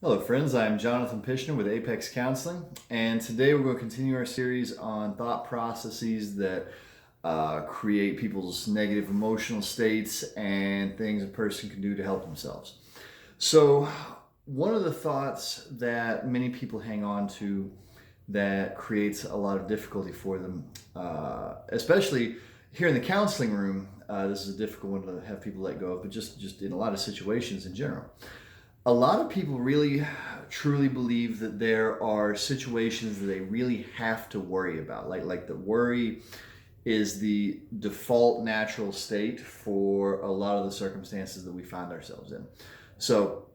Hello, friends. I'm Jonathan Pishner with Apex Counseling, and today we're going to continue our series on thought processes that create people's negative emotional states and things a person can do to help themselves. So, one of the thoughts that many people hang on to that creates a lot of difficulty for them, especially here in the counseling room. This is a difficult one to have people let go of, but just in a lot of situations in general. A lot of people really truly believe that there are situations that they really have to worry about. Like the worry is the default natural state for a lot of the circumstances that we find ourselves in. So,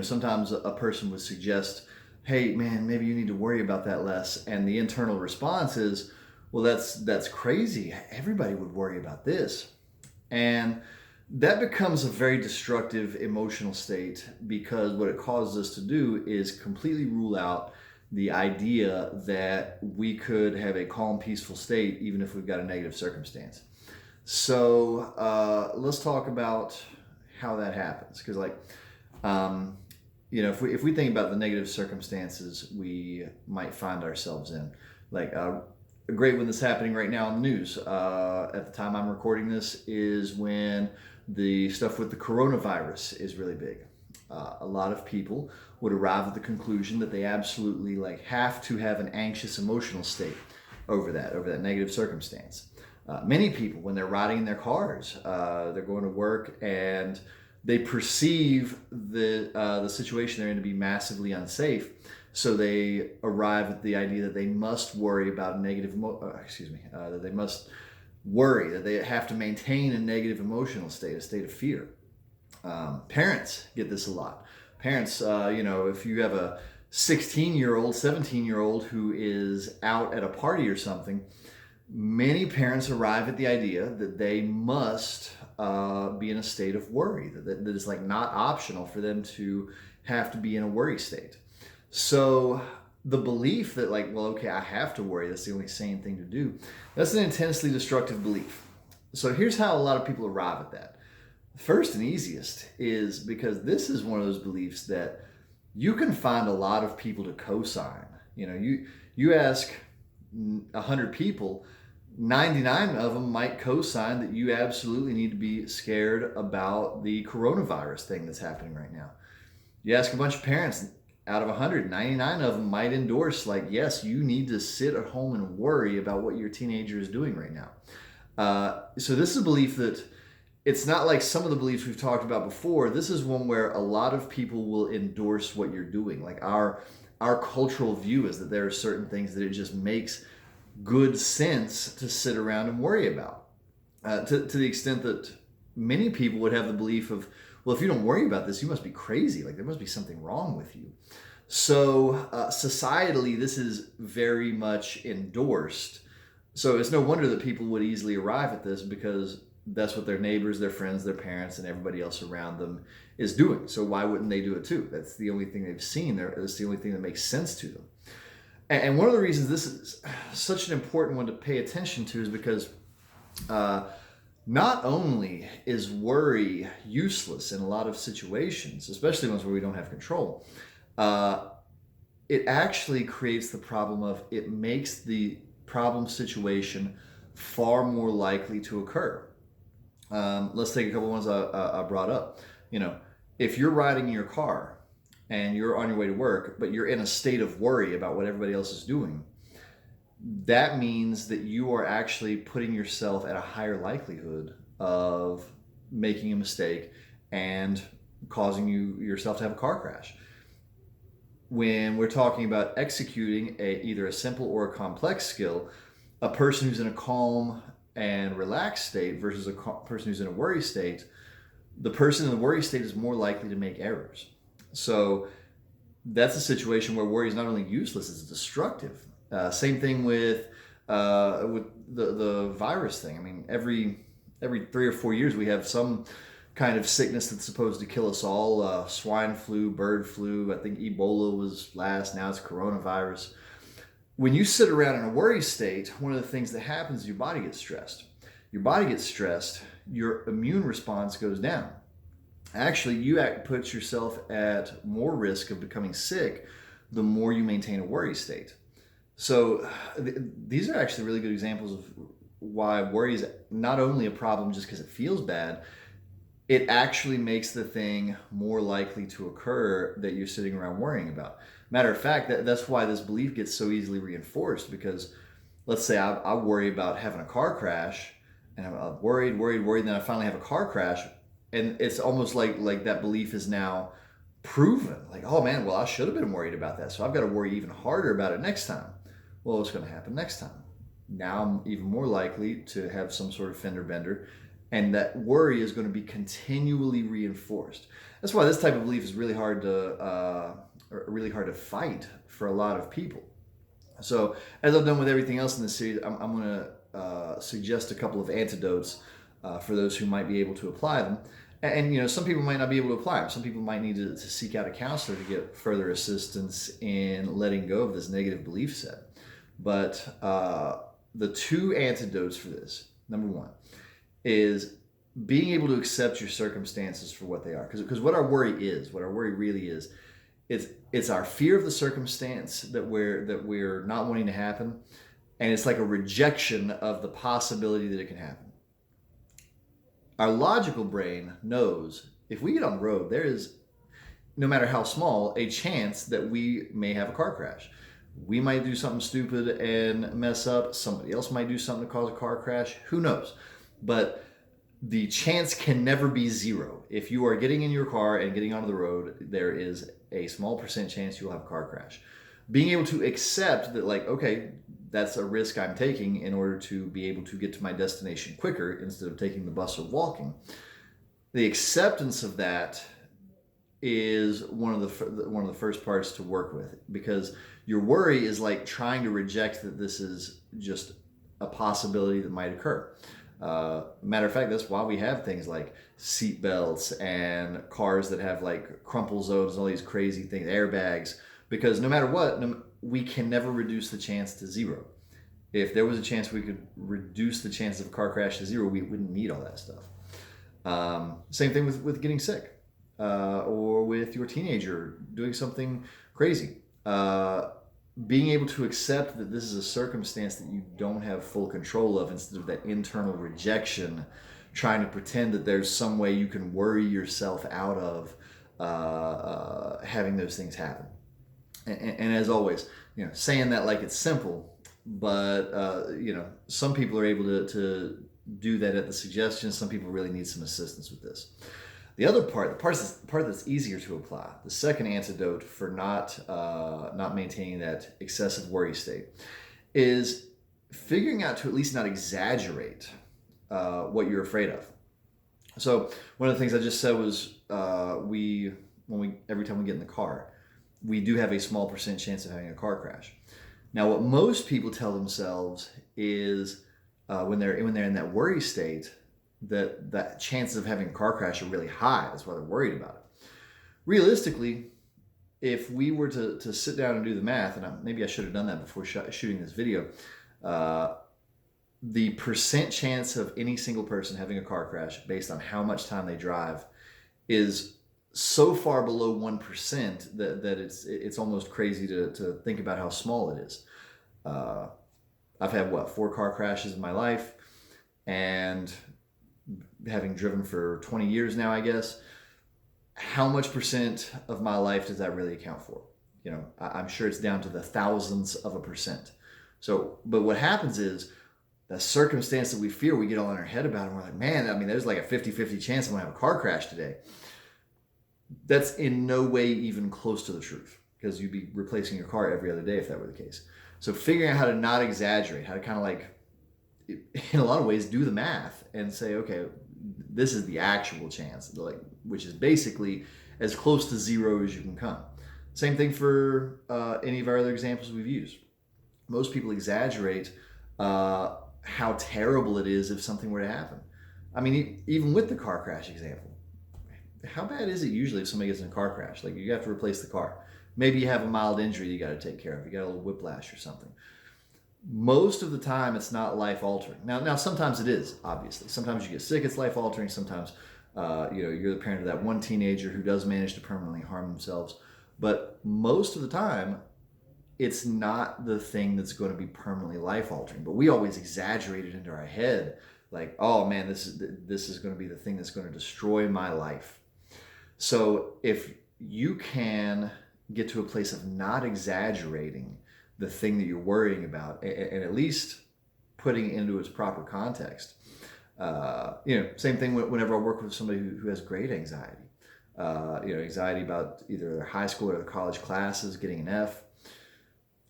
sometimes a person would suggest, hey man, maybe you need to worry about that less. And the internal response is, well, that's crazy. Everybody would worry about this. And that becomes a very destructive emotional state because what it causes us to do is completely rule out the idea that we could have a calm, peaceful state even if we've got a negative circumstance. So let's talk about how that happens. Because, if we think about the negative circumstances we might find ourselves in, a great one that's happening right now in the news at the time I'm recording this is when the stuff with the coronavirus is really big. A lot of people would arrive at the conclusion that they absolutely have to have an anxious emotional state over that negative circumstance. Many people, when they're riding in their cars, they're going to work and they perceive the situation they're in to be massively unsafe. So they arrive at the idea that they must worry about that they must worry, that they have to maintain a negative emotional state, a state of fear. Parents get this a lot. Parents, if you have a 16-year-old, 17-year-old who is out at a party or something, many parents arrive at the idea that they must be in a state of worry, that is not optional for them to have to be in a worry state. So the belief that I have to worry, that's the only sane thing to do, that's an intensely destructive belief. So here's how a lot of people arrive at that. First and easiest is because this is one of those beliefs that you can find a lot of people to co-sign. You ask 100 people, 99 of them might co-sign that you absolutely need to be scared about the coronavirus thing that's happening right now. You ask a bunch of parents, out of 100, 99 of them might endorse, yes, you need to sit at home and worry about what your teenager is doing right now. So this is a belief that it's not like some of the beliefs we've talked about before. This is one where a lot of people will endorse what you're doing. Our cultural view is that there are certain things that it just makes good sense to sit around and worry about. To the extent that many people would have the belief of, well, if you don't worry about this, you must be crazy. There must be something wrong with you. So societally, this is very much endorsed. So it's no wonder that people would easily arrive at this because that's what their neighbors, their friends, their parents, and everybody else around them is doing. So why wouldn't they do it too? That's the only thing they've seen. That's the only thing that makes sense to them. And one of the reasons this is such an important one to pay attention to is because not only is worry useless in a lot of situations, especially ones where we don't have control, it actually creates the problem of it makes the problem situation far more likely to occur. Let's take a couple ones I brought up. If you're riding in your car and you're on your way to work, but you're in a state of worry about what everybody else is doing, that means that you are actually putting yourself at a higher likelihood of making a mistake and causing yourself to have a car crash. When we're talking about executing either a simple or a complex skill, a person who's in a calm and relaxed state versus a person who's in a worry state, the person in the worry state is more likely to make errors. So that's a situation where worry is not only useless, it's destructive. Same thing with the virus thing. I mean, every 3 or 4 years we have some kind of sickness that's supposed to kill us all. Swine flu, bird flu. I think Ebola was last. Now it's coronavirus. When you sit around in a worry state, one of the things that happens is your body gets stressed. Your body gets stressed, your immune response goes down. actually you put yourself at more risk of becoming sick the more you maintain a worry state. So these are actually really good examples of why worry is not only a problem just because it feels bad, it actually makes the thing more likely to occur that you're sitting around worrying about. Matter of fact, that's why this belief gets so easily reinforced, because let's say I worry about having a car crash, and I'm worried, and then I finally have a car crash, and it's almost like that belief is now proven. Like, oh man, well, I should have been worried about that, so I've got to worry even harder about it next time. Well, what's going to happen next time? Now I'm even more likely to have some sort of fender bender, and that worry is going to be continually reinforced. That's why this type of belief is really hard to fight for a lot of people. So, as I've done with everything else in this series, I'm going to suggest a couple of antidotes for those who might be able to apply them. And some people might not be able to apply them. Some people might need to seek out a counselor to get further assistance in letting go of this negative belief set. But the two antidotes for this, number one, is being able to accept your circumstances for what they are. Because what our worry really is, it's our fear of the circumstance that we're not wanting to happen, and it's like a rejection of the possibility that it can happen. Our logical brain knows if we get on the road, there is, no matter how small, a chance that we may have a car crash. We might do something stupid and mess up. Somebody else might do something to cause a car crash. Who knows? But the chance can never be zero. If you are getting in your car and getting onto the road, there is a small percent chance you'll have a car crash. Being able to accept that, like, okay, that's a risk I'm taking in order to be able to get to my destination quicker instead of taking the bus or walking. The acceptance of that is one of the first parts to work with, because your worry is like trying to reject that this is just a possibility that might occur. Matter of fact, that's why we have things like seat belts and cars that have like crumple zones and all these crazy things, airbags, because no matter what, we can never reduce the chance to zero. If there was a chance we could reduce the chance of a car crash to zero, we wouldn't need all that stuff. Same thing with getting sick, or with your teenager doing something crazy. Being able to accept that this is a circumstance that you don't have full control of, instead of that internal rejection, trying to pretend that there's some way you can worry yourself out of having those things happen. And as always, saying that like it's simple, but some people are able to do that at the suggestion. Some people really need some assistance with this. The other part, the part that's easier to apply, the second antidote for not maintaining that excessive worry state, is figuring out to at least not exaggerate what you're afraid of. So one of the things I just said was every time we get in the car, we do have a small percent chance of having a car crash. Now, what most people tell themselves is when they're in that worry state, that chances of having a car crash are really high. That's why they're worried about it. Realistically, if we were to sit down and do the math, and maybe I should have done that before shooting this video, the percent chance of any single person having a car crash based on how much time they drive is so far below 1% that it's almost crazy to think about how small it is. I've had 4 car crashes in my life, and having driven for 20 years now, I guess, how much percent of my life does that really account for? I'm sure it's down to the thousands of a percent. So, but what happens is the circumstance that we fear, we get all in our head about, and we're like, man, there's like a 50-50 chance I'm gonna have a car crash today. That's in no way even close to the truth, because you'd be replacing your car every other day if that were the case. So figuring out how to not exaggerate, how to kind of like, in a lot of ways, do the math and say, okay, this is the actual chance, which is basically as close to zero as you can come. Same thing for any of our other examples we've used. Most people exaggerate how terrible it is if something were to happen. Even with the car crash example, how bad is it usually if somebody gets in a car crash? Like, you have to replace the car. Maybe you have a mild injury you got to take care of. You got a little whiplash or something. Most of the time, it's not life-altering. Now, sometimes it is, obviously. Sometimes you get sick, it's life-altering. Sometimes You're the parent of that one teenager who does manage to permanently harm themselves. But most of the time, it's not the thing that's going to be permanently life altering. But we always exaggerate it into our head, like, oh man, this is going to be the thing that's going to destroy my life. So if you can get to a place of not exaggerating the thing that you're worrying about, and at least putting it into its proper context. Same thing whenever I work with somebody who has great anxiety. Anxiety about either their high school or their college classes, getting an F.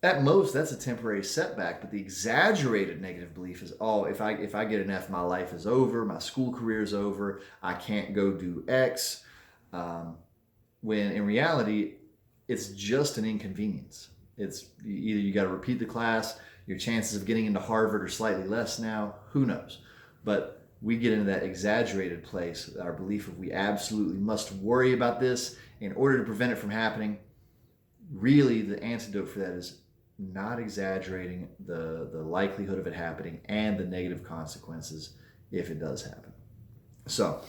At most, that's a temporary setback, but the exaggerated negative belief is, oh, if I get an F, my life is over, my school career is over, I can't go do X. When in reality, it's just an inconvenience. It's either you got to repeat the class, your chances of getting into Harvard are slightly less now, who knows? But we get into that exaggerated place, our belief of we absolutely must worry about this in order to prevent it from happening. Really, the antidote for that is not exaggerating the likelihood of it happening and the negative consequences if it does happen. So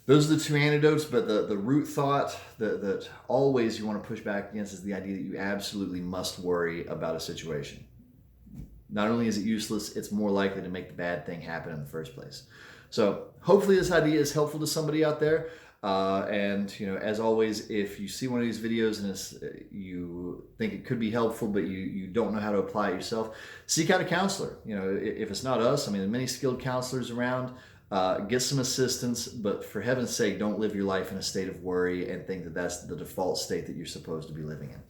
those are the two antidotes, but the root thought that always you want to push back against is the idea that you absolutely must worry about a situation. Not only is it useless, it's more likely to make the bad thing happen in the first place. So hopefully this idea is helpful to somebody out there. As always, if you see one of these videos and you think it could be helpful, but you don't know how to apply it yourself, seek out a counselor. If it's not us, there are many skilled counselors around. Get some assistance, but for heaven's sake, don't live your life in a state of worry and think that that's the default state that you're supposed to be living in.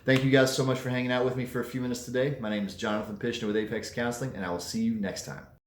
Thank you guys so much for hanging out with me for a few minutes today. My name is Jonathan Pishner with Apex Counseling, and I will see you next time.